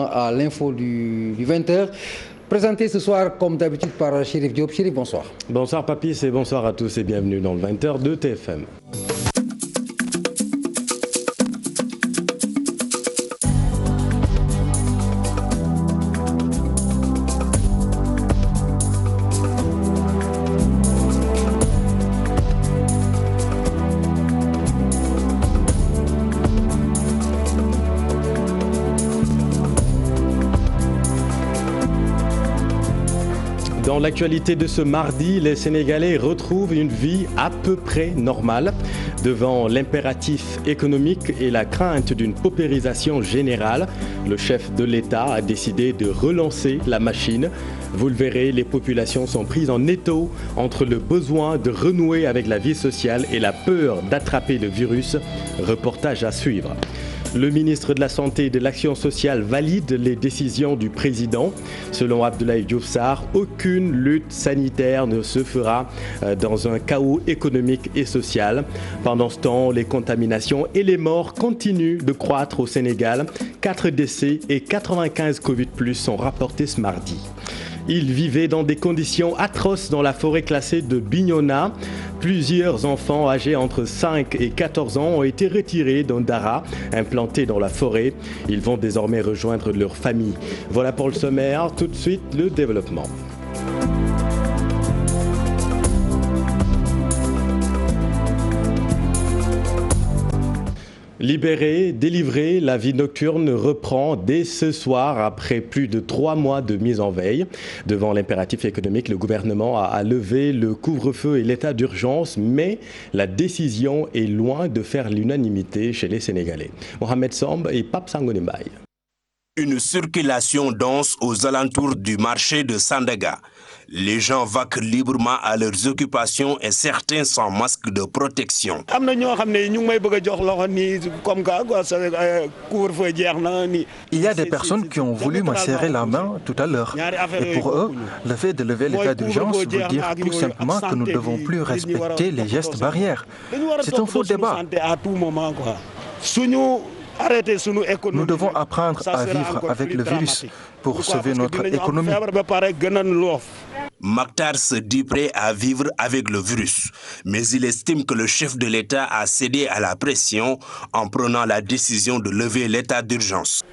À l'info du 20h, présenté ce soir comme d'habitude par Chérif Diop. Chérif, bonsoir. Bonsoir Papis et bonsoir à tous et bienvenue dans le 20h de TFM. Dans l'actualité de ce mardi, les Sénégalais retrouvent une vie à peu près normale devant l'impératif économique et la crainte d'une paupérisation générale. Le chef de l'État a décidé de relancer la machine. Vous le verrez, les populations sont prises en étau entre le besoin de renouer avec la vie sociale et la peur d'attraper le virus. Reportage à suivre. Le ministre de la Santé et de l'Action sociale valide les décisions du président. Selon Abdoulaye Diouf Sarr, aucune lutte sanitaire ne se fera dans un chaos économique et social. Pendant ce temps, les contaminations et les morts continuent de croître au Sénégal. 4 décès et 95 Covid+ sont rapportés ce mardi. Ils vivaient dans des conditions atroces dans la forêt classée de Bignona. Plusieurs enfants âgés entre 5 et 14 ans ont été retirés d'un dara implanté dans la forêt. Ils vont désormais rejoindre leur famille. Voilà pour le sommaire. Tout de suite, le développement. Libérée, délivrée, la vie nocturne reprend dès ce soir après plus de 3 mois de mise en veille. Devant l'impératif économique, le gouvernement a levé le couvre-feu et l'état d'urgence, mais la décision est loin de faire l'unanimité chez les Sénégalais. Mohamed Samb et Pape Sangone Mbaye. Une circulation dense aux alentours du marché de Sandaga. Les gens vaquent librement à leurs occupations et certains sans masque de protection. Il y a des personnes qui ont voulu me serrer la main tout à l'heure. Et pour eux, le fait de lever l'état d'urgence veut dire tout simplement que nous ne devons plus respecter les gestes barrières. C'est un faux débat. Nous devons apprendre à vivre avec le virus pour sauver notre économie. Maktar se dit prêt à vivre avec le virus, mais il estime que le chef de l'État a cédé à la pression en prenant la décision de lever l'état d'urgence.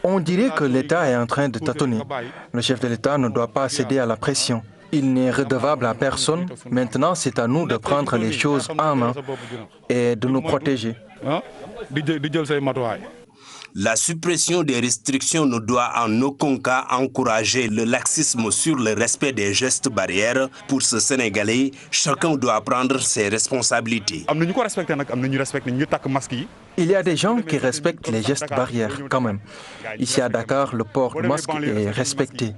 On dirait que l'État est en train de tâtonner. Le chef de l'État ne doit pas céder à la pression. Il n'est redevable à personne. Maintenant, c'est à nous de prendre les choses en main et de nous protéger. La suppression des restrictions ne doit en aucun cas encourager le laxisme sur le respect des gestes barrières. Pour ce Sénégalais, chacun doit prendre ses responsabilités. Il y a des gens qui respectent les gestes barrières quand même. Ici à Dakar, le port de masque est respecté.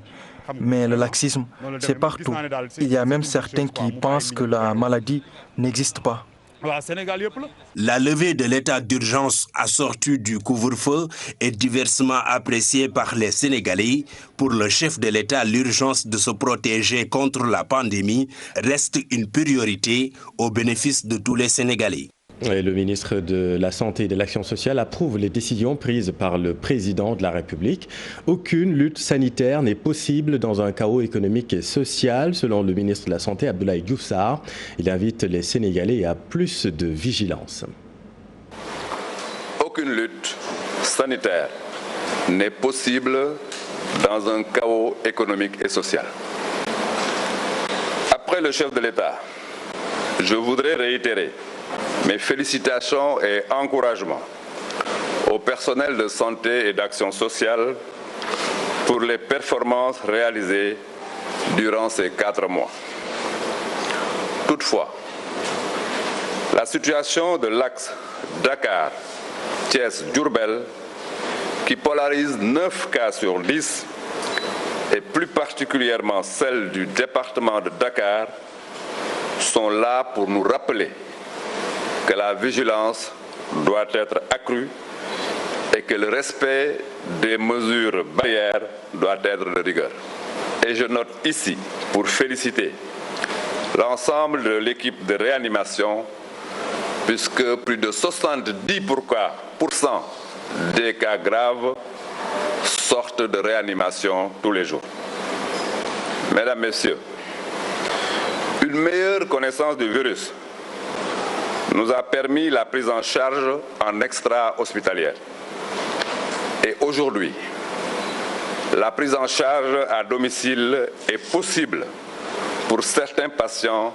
Mais le laxisme, c'est partout. Il y a même certains qui pensent que la maladie n'existe pas. La levée de l'état d'urgence assortie du couvre-feu est diversement appréciée par les Sénégalais. Pour le chef de l'État, l'urgence de se protéger contre la pandémie reste une priorité au bénéfice de tous les Sénégalais. Et le ministre de la Santé et de l'Action sociale approuve les décisions prises par le président de la République. Aucune lutte sanitaire n'est possible dans un chaos économique et social, selon le ministre de la Santé, Abdoulaye Diouf Sarr. Il invite les Sénégalais à plus de vigilance. Aucune lutte sanitaire n'est possible dans un chaos économique et social. Après le chef de l'État, je voudrais réitérer mes félicitations et encouragements au personnel de santé et d'action sociale pour les performances réalisées durant ces 4 mois. Toutefois, la situation de l'axe Dakar-Thiès-Diourbel, qui polarise 9 cas sur 10, et plus particulièrement celle du département de Dakar, sont là pour nous rappeler que la vigilance doit être accrue et que le respect des mesures barrières doit être de rigueur. Et je note ici, pour féliciter l'ensemble de l'équipe de réanimation, puisque plus de 70% des cas graves sortent de réanimation tous les jours. Mesdames, Messieurs, une meilleure connaissance du virus nous a permis la prise en charge en extra-hospitalière. Et aujourd'hui, la prise en charge à domicile est possible pour certains patients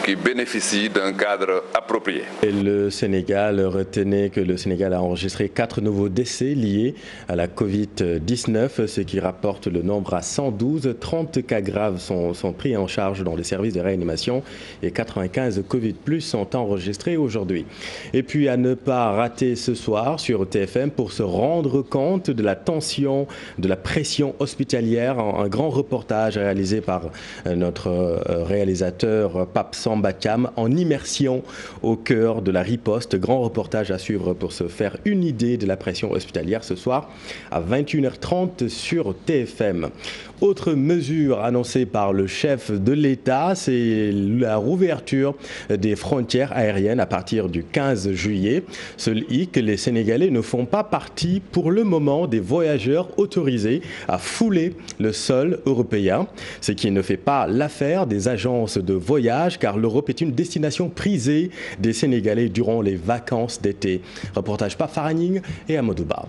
qui bénéficient d'un cadre approprié. Et le Sénégal, retenez que le Sénégal a enregistré 4 nouveaux décès liés à la Covid-19, ce qui rapporte le nombre à 112. 30 cas graves sont pris en charge dans les services de réanimation et 95 Covid+ sont enregistrés aujourd'hui. Et puis à ne pas rater ce soir sur TFM pour se rendre compte de la tension, de la pression hospitalière, un grand reportage réalisé par notre réalisateur Pape Samba Thiam en immersion au cœur de la riposte. Grand reportage à suivre pour se faire une idée de la pression hospitalière ce soir à 21h30 sur TFM. Autre mesure annoncée par le chef de l'État, c'est la rouverture des frontières aériennes à partir du 15 juillet. Seul hic, les Sénégalais ne font pas partie pour le moment des voyageurs autorisés à fouler le sol européen, ce qui ne fait pas l'affaire des agences de voyage car l'Europe est une destination prisée des Sénégalais durant les vacances d'été. Reportage par Faraning et Amadouba.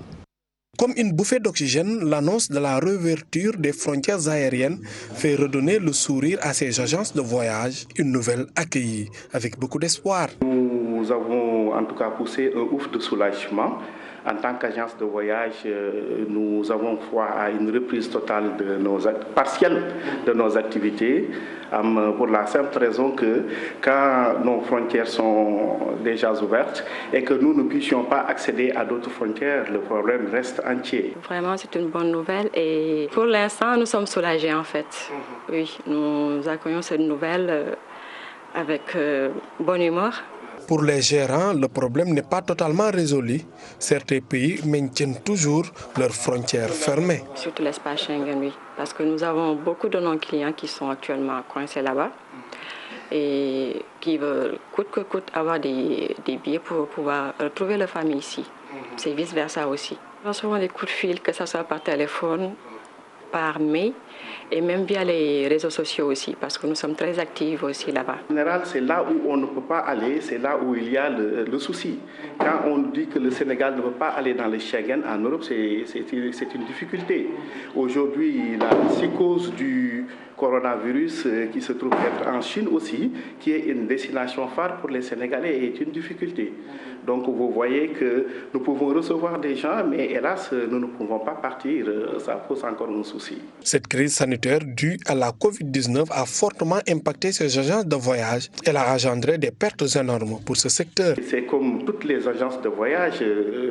Comme une bouffée d'oxygène, l'annonce de la réouverture des frontières aériennes fait redonner le sourire à ces agences de voyage, une nouvelle accueillie avec beaucoup d'espoir. Nous avons en tout cas poussé un ouf de soulagement. En tant qu'agence de voyage, nous avons foi à une reprise totale partielle de nos activités, pour la simple raison que quand nos frontières sont déjà ouvertes et que nous ne puissions pas accéder à d'autres frontières, le problème reste entier. Vraiment, c'est une bonne nouvelle et pour l'instant, nous sommes soulagés en fait. Oui, nous accueillons cette nouvelle avec bonne humeur. Pour les gérants, le problème n'est pas totalement résolu. Certains pays maintiennent toujours leurs frontières fermées. Surtout l'espace Schengen, oui. Parce que nous avons beaucoup de nos clients qui sont actuellement coincés là-bas et qui veulent coûte que coûte avoir des billets pour pouvoir retrouver leur famille ici. C'est vice-versa aussi. Nous recevons des coups de fil, que ce soit par téléphone, par mail et même via les réseaux sociaux aussi, parce que nous sommes très actifs aussi là-bas. En général, c'est là où on ne peut pas aller, c'est là où il y a le souci. Quand on dit que le Sénégal ne peut pas aller dans le Schengen, en Europe, c'est une difficulté. Aujourd'hui, la psychose du coronavirus qui se trouve être en Chine aussi, qui est une destination phare pour les Sénégalais, est une difficulté. Donc vous voyez que nous pouvons recevoir des gens, mais hélas, nous ne pouvons pas partir. Ça pose encore un souci. Cette crise sanitaire due à la Covid-19 a fortement impacté ces agences de voyage. Elle a engendré des pertes énormes pour ce secteur. C'est comme toutes les agences de voyage,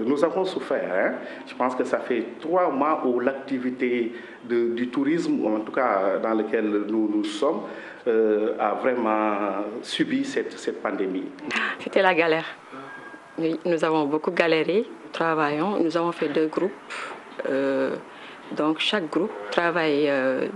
nous avons souffert. Je pense que ça fait 3 mois où l'activité du tourisme, ou en tout cas dans lequel nous sommes, a vraiment subi cette pandémie. C'était la galère. Oui, nous avons beaucoup galéré, travaillons, nous avons fait 2 groupes. Donc chaque groupe travaille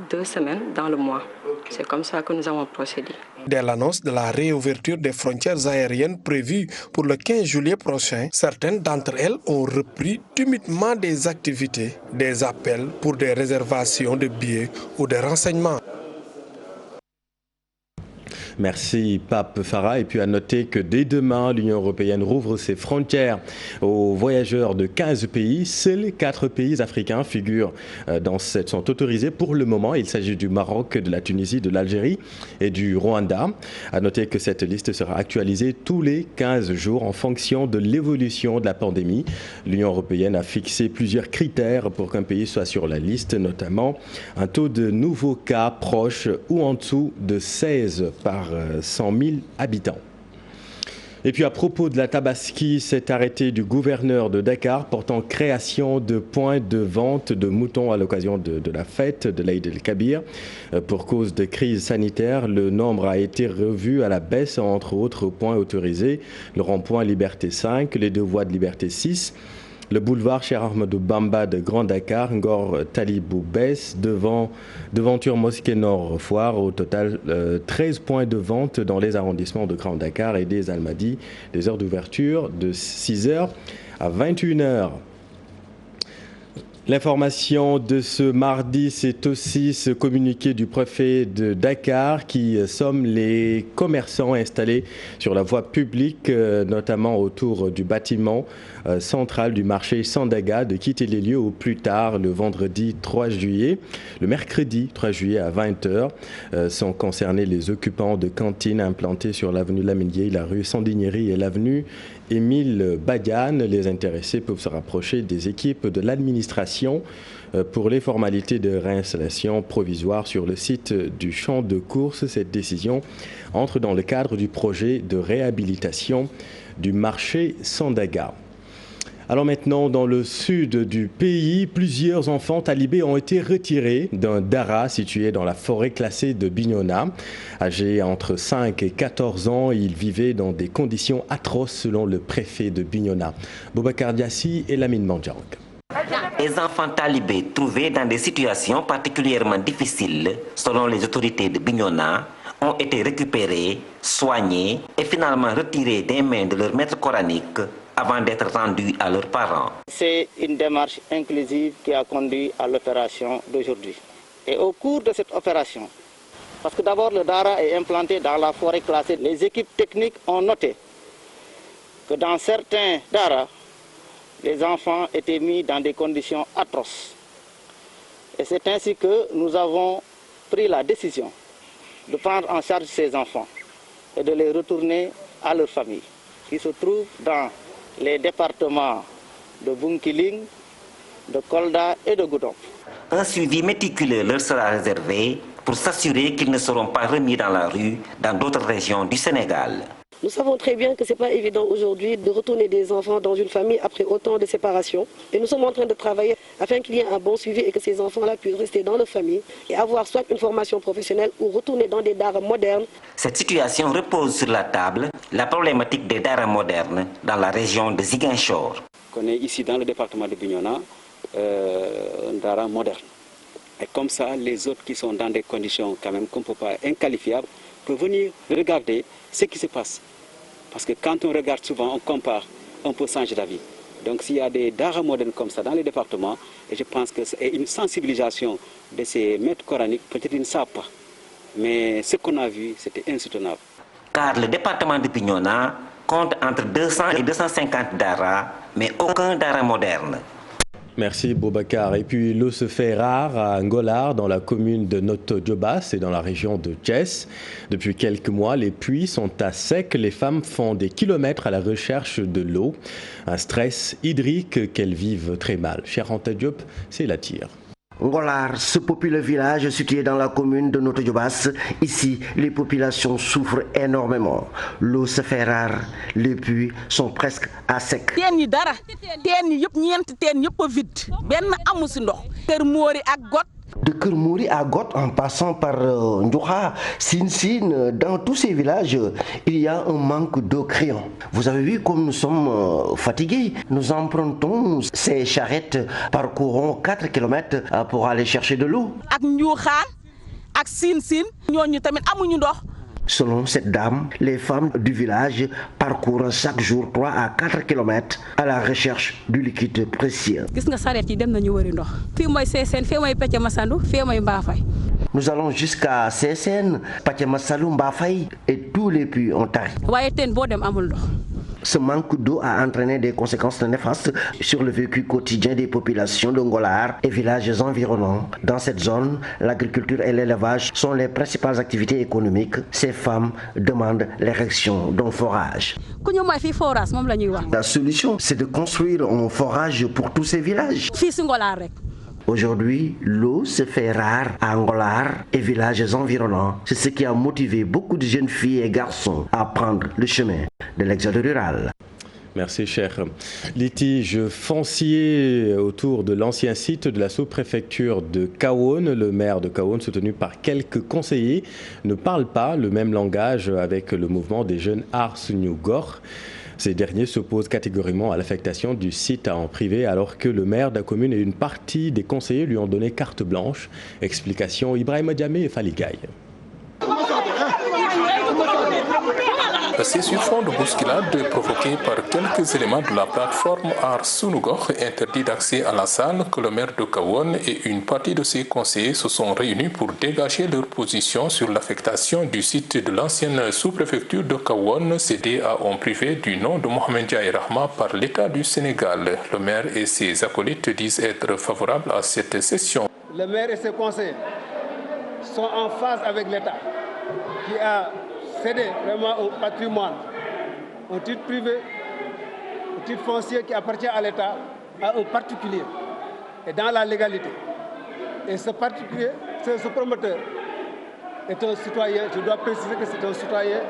2 semaines dans le mois. C'est comme ça que nous avons procédé. Dès l'annonce de la réouverture des frontières aériennes prévues pour le 15 juillet prochain, certaines d'entre elles ont repris timidement des activités, des appels pour des réservations de billets ou des renseignements. Merci Pape Farah. Et puis à noter que dès demain, l'Union européenne rouvre ses frontières aux voyageurs de 15 pays. Seuls 4 pays africains sont autorisés pour le moment. Il s'agit du Maroc, de la Tunisie, de l'Algérie et du Rwanda. À noter que cette liste sera actualisée tous les 15 jours en fonction de l'évolution de la pandémie. L'Union européenne a fixé plusieurs critères pour qu'un pays soit sur la liste, notamment un taux de nouveaux cas proche ou en dessous de 16 par 100 000 habitants. Et puis à propos de la Tabaski, cet arrêté du gouverneur de Dakar portant création de points de vente de moutons à l'occasion de la fête de l'Aïd el-Kabir. Pour cause de crise sanitaire, le nombre a été revu à la baisse, entre autres points autorisés. Le rond-point Liberté 5, les 2 voies de Liberté 6. Le boulevard Cheikh Ahmadou Bamba de Grand Dakar, Ngor Talibou baisse, devanture Mosquée Nord Foire. Au total, 13 points de vente dans les arrondissements de Grand Dakar et des Almadies. Des heures d'ouverture de 6h à 21h. L'information de ce mardi, c'est aussi ce communiqué du préfet de Dakar qui somme les commerçants installés sur la voie publique, notamment autour du bâtiment central du marché Sandaga, de quitter les lieux au plus tard le vendredi 3 juillet. Le mercredi 3 juillet à 20h sont concernés les occupants de cantines implantées sur l'avenue Lamine, la rue Sandiniéry et l'avenue Émile Badiane. Les intéressés peuvent se rapprocher des équipes de l'administration pour les formalités de réinstallation provisoire sur le site du champ de course. Cette décision entre dans le cadre du projet de réhabilitation du marché Sandaga. Alors maintenant, dans le sud du pays, plusieurs enfants talibés ont été retirés d'un dara situé dans la forêt classée de Bignona. Âgés entre 5 et 14 ans, ils vivaient dans des conditions atroces selon le préfet de Bignona. Boubacar Diassi et Lamine Mandjang. Les enfants talibés trouvés dans des situations particulièrement difficiles, selon les autorités de Bignona, ont été récupérés, soignés et finalement retirés des mains de leur maître coranique avant d'être rendus à leurs parents. C'est une démarche inclusive qui a conduit à l'opération d'aujourd'hui. Et au cours de cette opération, parce que d'abord le dara est implanté dans la forêt classée, les équipes techniques ont noté que dans certains daras, les enfants étaient mis dans des conditions atroces. Et c'est ainsi que nous avons pris la décision de prendre en charge ces enfants et de les retourner à leur famille, qui se trouvent dans les départements de Bunkiling, de Kolda et de Goudomp. Un suivi méticuleux leur sera réservé pour s'assurer qu'ils ne seront pas remis dans la rue dans d'autres régions du Sénégal. Nous savons très bien que ce n'est pas évident aujourd'hui de retourner des enfants dans une famille après autant de séparations. Et nous sommes en train de travailler afin qu'il y ait un bon suivi et que ces enfants-là puissent rester dans leur famille et avoir soit une formation professionnelle ou retourner dans des daras modernes. Cette situation repose sur la table la problématique des daras modernes dans la région de Ziguinchor. On est ici dans le département de Bignona, un dara moderne. Et comme ça, les autres qui sont dans des conditions quand même qu'on ne peut pas inqualifiables peuvent venir regarder ce qui se passe. Parce que quand on regarde souvent, on compare, on peut changer d'avis. Donc s'il y a des daras modernes comme ça dans les départements, et je pense que c'est une sensibilisation de ces maîtres coraniques, peut-être ils ne savent pas. Mais ce qu'on a vu, c'était insoutenable. Car le département de Bignona compte entre 200 et 250 daras, mais aucun dara moderne. Merci Boubacar. Et puis l'eau se fait rare à Ngollar, dans la commune de Noto Diobass et dans la région de Thiès. Depuis quelques mois, les puits sont à sec. Les femmes font des kilomètres à la recherche de l'eau. Un stress hydrique qu'elles vivent très mal. Cher Anta Diop, c'est la tire. Ngollar, ce populeux village situé dans la commune de Noto Diobass. Ici, les populations souffrent énormément. L'eau se fait rare, les puits sont presque à sec. De Kermouri à Got en passant par Ndjoukha, Sinsine, dans tous ces villages, il y a un manque d'eau criant. Vous avez vu comme nous sommes fatigués. Nous empruntons ces charrettes, parcourons 4 km pour aller chercher de l'eau. Selon cette dame, les femmes du village parcourent chaque jour 3 à 4 km à la recherche du liquide précieux. Nous allons jusqu'à Sesen, Pathiamassalo, Mbafay et tous les puits ont tari. Ce manque d'eau a entraîné des conséquences néfastes sur le vécu quotidien des populations de Ngollar et villages environnants. Dans cette zone, l'agriculture et l'élevage sont les principales activités économiques. Ces femmes demandent l'érection d'un forage. La solution, c'est de construire un forage pour tous ces villages. Aujourd'hui, l'eau se fait rare à Ngollar et villages environnants. C'est ce qui a motivé beaucoup de jeunes filles et garçons à prendre le chemin de l'exode rural. Merci, cher. Litige foncier autour de l'ancien site de la sous-préfecture de Kahone. Le maire de Kahone, soutenu par quelques conseillers, ne parle pas le même langage avec le mouvement des jeunes Ars New Gor. Ces derniers s'opposent catégoriquement à l'affectation du site en privé alors que le maire de la commune et une partie des conseillers lui ont donné carte blanche. Explication Ibrahima Diamé et Faligaï. C'est sur fond de bousculade provoquée par quelques éléments de la plateforme Aar Sunu Gox, interdit d'accès à la salle, que le maire de Kahone et une partie de ses conseillers se sont réunis pour dégager leur position sur l'affectation du site de l'ancienne sous-préfecture de Kahone cédé à un privé du nom de Mohamed Ndiaye Rahma par l'État du Sénégal. Le maire et ses acolytes disent être favorables à cette cession. Le maire et ses conseillers sont en phase avec l'État qui a cédé vraiment au patrimoine, au titre privé, au titre foncier qui appartient à l'État, à un particulier, et dans la légalité. Et ce particulier, ce promoteur, est un citoyen, je dois préciser que c'est un citoyen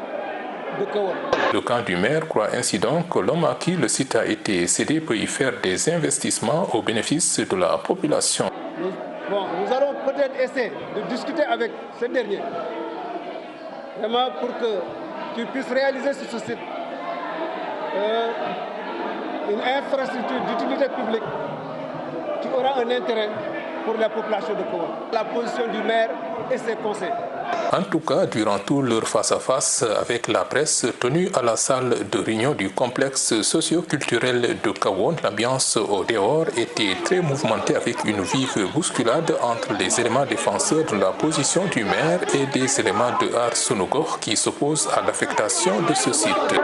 de Kahone. Le camp du maire croit ainsi donc que l'homme à qui le site a été cédé peut y faire des investissements au bénéfice de la population. Nous allons peut-être essayer de discuter avec ce dernier, vraiment pour qu'il puisse réaliser sur ce site une infrastructure d'utilité publique qui aura un intérêt pour la population de Kahone. La position du maire et ses conseils. En tout cas, durant tout leur face-à-face avec la presse tenue à la salle de réunion du complexe socio-culturel de Kahone, l'ambiance au dehors était très mouvementée avec une vive bousculade entre les éléments défenseurs de la position du maire et des éléments de Aar Sunu Gox qui s'opposent à l'affectation de ce site.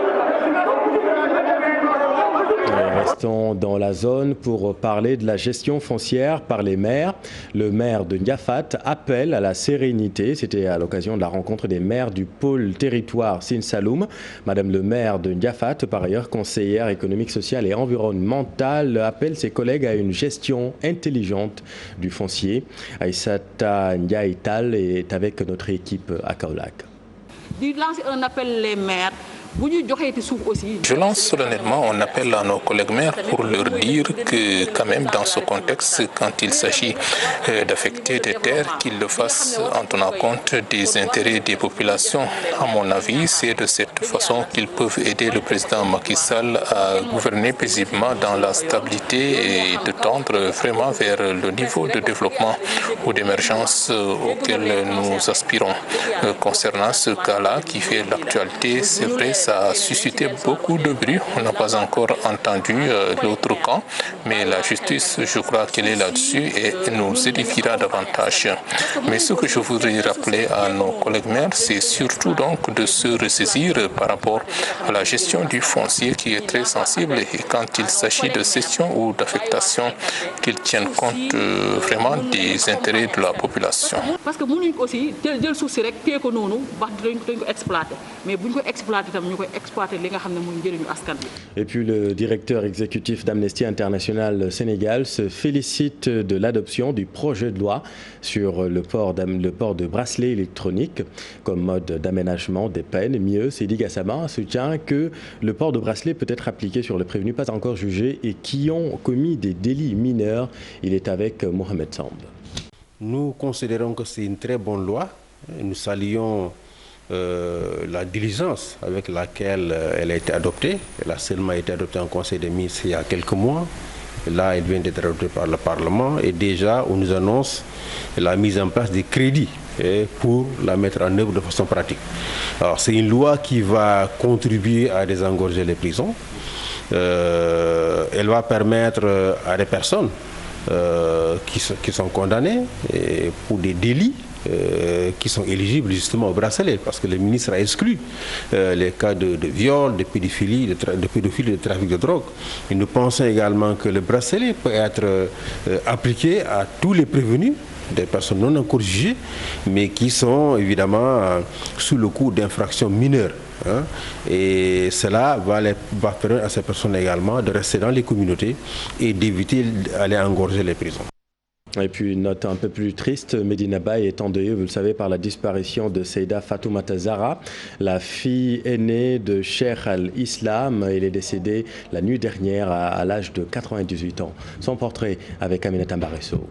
Restons dans la zone pour parler de la gestion foncière par les maires. Le maire de Ndiafat appelle à la sérénité. C'était à l'occasion de la rencontre des maires du pôle territoire Sine Saloum. Madame le maire de Ndiafat, par ailleurs conseillère économique, sociale et environnementale, appelle ses collègues à une gestion intelligente du foncier. Aïssata Ndiaye Tall est avec notre équipe à Kaolack. De lancer un appel les maires. Je lance solennellement un appel à nos collègues maires pour leur dire que quand même dans ce contexte, quand il s'agit d'affecter des terres, qu'ils le fassent en tenant compte des intérêts des populations. À mon avis, c'est de cette façon qu'ils peuvent aider le président Macky Sall à gouverner paisiblement dans la stabilité et de tendre vraiment vers le niveau de développement ou d'émergence auquel nous aspirons. Concernant ce cas-là qui fait l'actualité, c'est vrai, ça a suscité beaucoup de bruit. On n'a pas encore entendu l'autre camp, mais la justice, je crois qu'elle est là-dessus et nous édifiera davantage. Mais ce que je voudrais rappeler à nos collègues maires, c'est surtout donc de se ressaisir par rapport à la gestion du foncier qui est très sensible et quand il s'agit de cession ou d'affectation, qu'ils tiennent compte vraiment des intérêts de la population. Parce que nous aussi, le souci rek té ko nonu wax dañ ko exploiter mais buñ ko exploiter tam ñukoy exploiter li nga xamné moy njëriñu askan bi. Et puis le directeur exécutif d'Amnesty International Sénégal se félicite de l'adoption du projet de loi sur le port de bracelets électroniques comme mode d'aménagement des peines. Mieux, Seydi Gassama soutient que le port de bracelet peut être appliqué sur les prévenus pas encore jugés et qui ont commis des délits mineurs. Il est avec Mohamed Samb. Nous considérons que c'est une très bonne loi. Nous saluons la diligence avec laquelle elle a été adoptée. Elle a seulement été adoptée en Conseil des ministres il y a quelques mois. Là, elle vient d'être adoptée par le Parlement et déjà, on nous annonce la mise en place des crédits pour la mettre en œuvre de façon pratique. Alors, c'est une loi qui va contribuer à désengorger les prisons. Elle va permettre à des personnes qui sont condamnées pour des délits qui sont éligibles justement au bracelet, parce que le ministre a exclu les cas de viol, de pédophilie, de trafic de drogue. Et nous pensons également que le bracelet peut être appliqué à tous les prévenus, des personnes non encore jugées, mais qui sont évidemment sous le coup d'infractions mineures. Et cela va permettre à ces personnes également de rester dans les communautés et d'éviter d'aller engorger les prisons. Et puis une note un peu plus triste, Medina Baye est endeuillée, vous le savez, par la disparition de Seyda Fatoumata Zahra, la fille aînée de Cheikh al-Islam. Elle est décédée la nuit dernière à l'âge de 98 ans. Son portrait avec Aminata Mbaresso.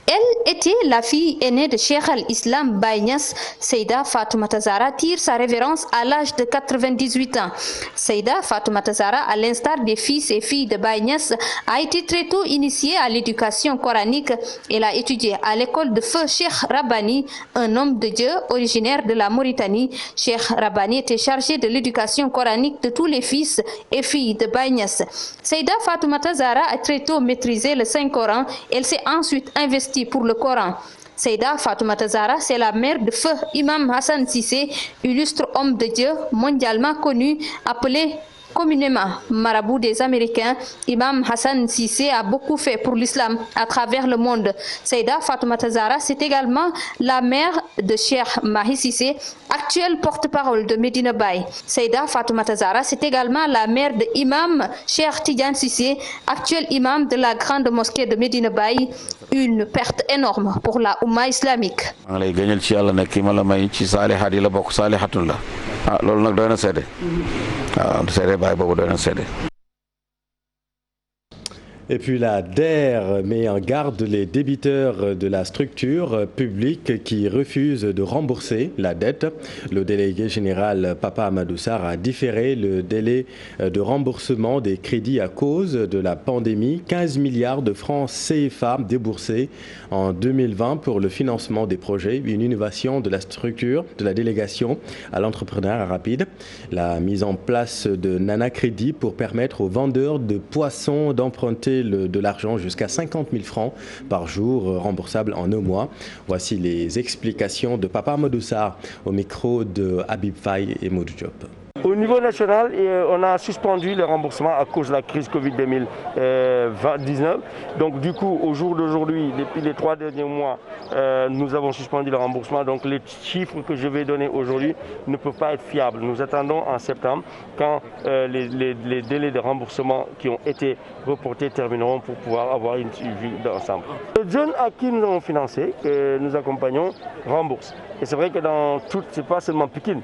Elle était la fille aînée de Cheikh al-Islam Baye Niasse. Seyda Fatoumata Zahra tire sa révérence à l'âge de 98 ans. Seyda Fatoumata Zahra, à l'instar des fils et filles de Baye Niasse, a été très tôt initiée à l'éducation coranique. Elle a étudié à l'école de feu Cheikh Rabbani, un homme de Dieu originaire de la Mauritanie. Cheikh Rabbani était chargé de l'éducation coranique de tous les fils et filles de Baye Niasse. Seyda Fatoumata Zahra a très tôt maîtrisé le Saint-Coran. Elle s'est ensuite investie pour le Coran. Seyda Fatoumata Zahra, c'est la mère de feu Imam Hassan Cissé, illustre homme de Dieu mondialement connu, appelé communément marabout des Américains. Imam Hassan Cissé a beaucoup fait pour l'islam à travers le monde. Seyda Fatoumata Zahra, c'est également la mère de Cheikh Mahi Cissé, actuel porte-parole de Medina Baye. Seyda Fatoumata Zahra, c'est également la mère de Imam Cheikh Tidiane Cissé, actuel imam de la grande mosquée de Medina Baye. Une perte énorme pour la Oumma islamique. Et puis la DER met en garde les débiteurs de la structure publique qui refusent de rembourser la dette. Le délégué général Papa Amadou Sarr a différé le délai de remboursement des crédits à cause de la pandémie. 15 milliards de francs CFA déboursés en 2020 pour le financement des projets. Une innovation de la structure de la délégation à l'entrepreneuriat rapide. La mise en place de Nana Crédit pour permettre aux vendeurs de poissons d'emprunter de l'argent jusqu'à 50 000 francs par jour, remboursable en 1 mois. Voici les explications de Papa Amadou Sarr au micro de Habib Faye et Modou Diop. Au niveau national, on a suspendu les remboursements à cause de la crise Covid-19. Donc du coup, au jour d'aujourd'hui, depuis les 3 derniers mois, nous avons suspendu le remboursement. Donc les chiffres que je vais donner aujourd'hui ne peuvent pas être fiables. Nous attendons en septembre quand les délais de remboursement qui ont été reportés termineront pour pouvoir avoir une suivi d'ensemble. Les jeunes à qui nous avons financé, que nous accompagnons, remboursent. Et c'est vrai que dans tout, c'est pas seulement Pikine,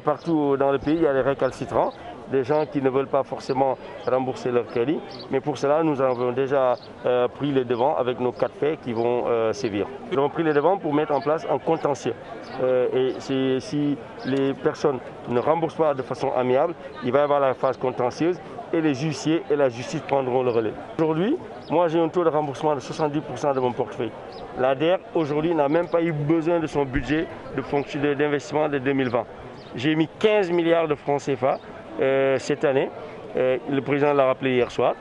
partout dans le pays, il y a des récalcitrants, des gens qui ne veulent pas forcément rembourser leur crédit. Mais pour cela, nous avons déjà pris les devants avec nos 4 faits qui vont sévir. Nous avons pris les devants pour mettre en place un contentieux. Et si les personnes ne remboursent pas de façon amiable, il va y avoir la phase contentieuse et les huissiers et la justice prendront le relais. Aujourd'hui, moi j'ai un taux de remboursement de 70% de mon portefeuille. La DER aujourd'hui n'a même pas eu besoin de son budget d'investissement de 2020. J'ai mis 15 milliards de francs CFA cette année, le président l'a rappelé hier soir,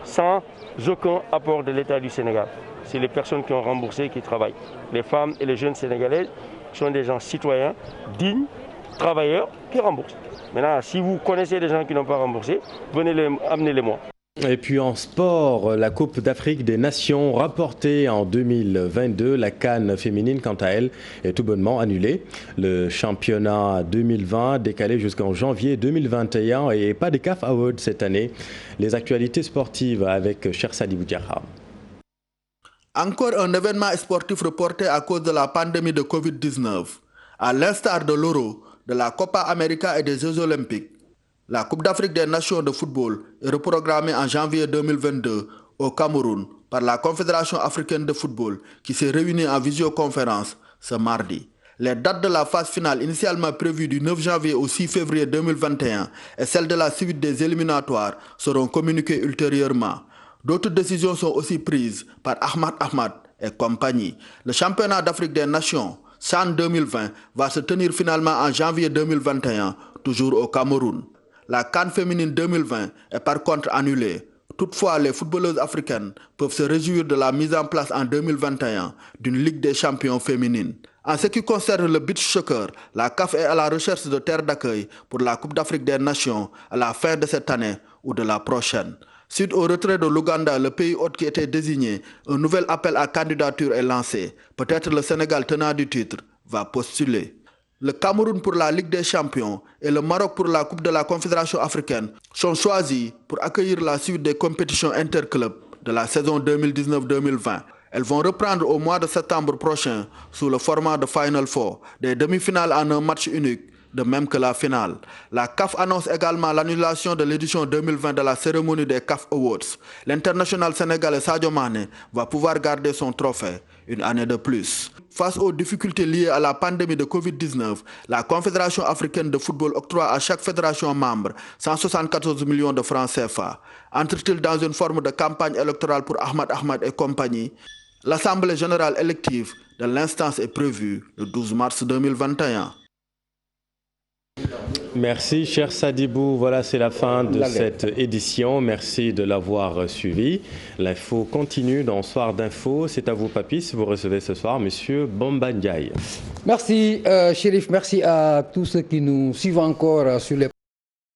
sans aucun apport de l'État du Sénégal. C'est les personnes qui ont remboursé qui travaillent. Les femmes et les jeunes Sénégalais sont des gens citoyens, dignes, travailleurs qui remboursent. Maintenant, si vous connaissez des gens qui n'ont pas remboursé, amenez-les-moi. Et puis en sport, la Coupe d'Afrique des Nations rapportée en 2022, la CAN féminine quant à elle est tout bonnement annulée. Le championnat 2020 décalé jusqu'en janvier 2021 et pas de CAF Awards cette année. Les actualités sportives avec Cheikh Sadibou Diarra. Encore un événement sportif reporté à cause de la pandémie de Covid-19. À l'instar de l'Euro, de la Copa América et des Jeux Olympiques, la Coupe d'Afrique des Nations de football est reprogrammée en janvier 2022 au Cameroun par la Confédération africaine de football qui s'est réunie en visioconférence ce mardi. Les dates de la phase finale initialement prévues du 9 janvier au 6 février 2021 et celle de la suite des éliminatoires seront communiquées ultérieurement. D'autres décisions sont aussi prises par Ahmad et compagnie. Le championnat d'Afrique des Nations CHAN 2020 va se tenir finalement en janvier 2021, toujours au Cameroun. La CAN féminine 2020 est par contre annulée. Toutefois, les footballeuses africaines peuvent se réjouir de la mise en place en 2021 d'une Ligue des champions féminines. En ce qui concerne le beach soccer, la CAF est à la recherche de terres d'accueil pour la Coupe d'Afrique des Nations à la fin de cette année ou de la prochaine. Suite au retrait de l'Ouganda, le pays hôte qui était désigné, un nouvel appel à candidature est lancé. Peut-être le Sénégal tenant du titre va postuler. Le Cameroun pour la Ligue des champions et le Maroc pour la Coupe de la Confédération africaine sont choisis pour accueillir la suite des compétitions interclubs de la saison 2019-2020. Elles vont reprendre au mois de septembre prochain sous le format de Final Four, des demi-finales en un match unique, de même que la finale. La CAF annonce également l'annulation de l'édition 2020 de la cérémonie des CAF Awards. L'international sénégalais Sadio Mané va pouvoir garder son trophée une année de plus. Face aux difficultés liées à la pandémie de Covid-19, la Confédération africaine de football octroie à chaque fédération membre 174 millions de francs CFA. Entre-t-il dans une forme de campagne électorale pour Ahmad et compagnie? L'Assemblée générale élective de l'instance est prévue le 12 mars 2021. Merci, cher Sadibou. Voilà, c'est la fin de cette édition. Merci de l'avoir suivi. L'info continue dans Soir d'Info. C'est à vous, Papis. Vous recevez ce soir Monsieur Bomba Ndiaye. Merci, Chérif. Merci à tous ceux qui nous suivent encore sur les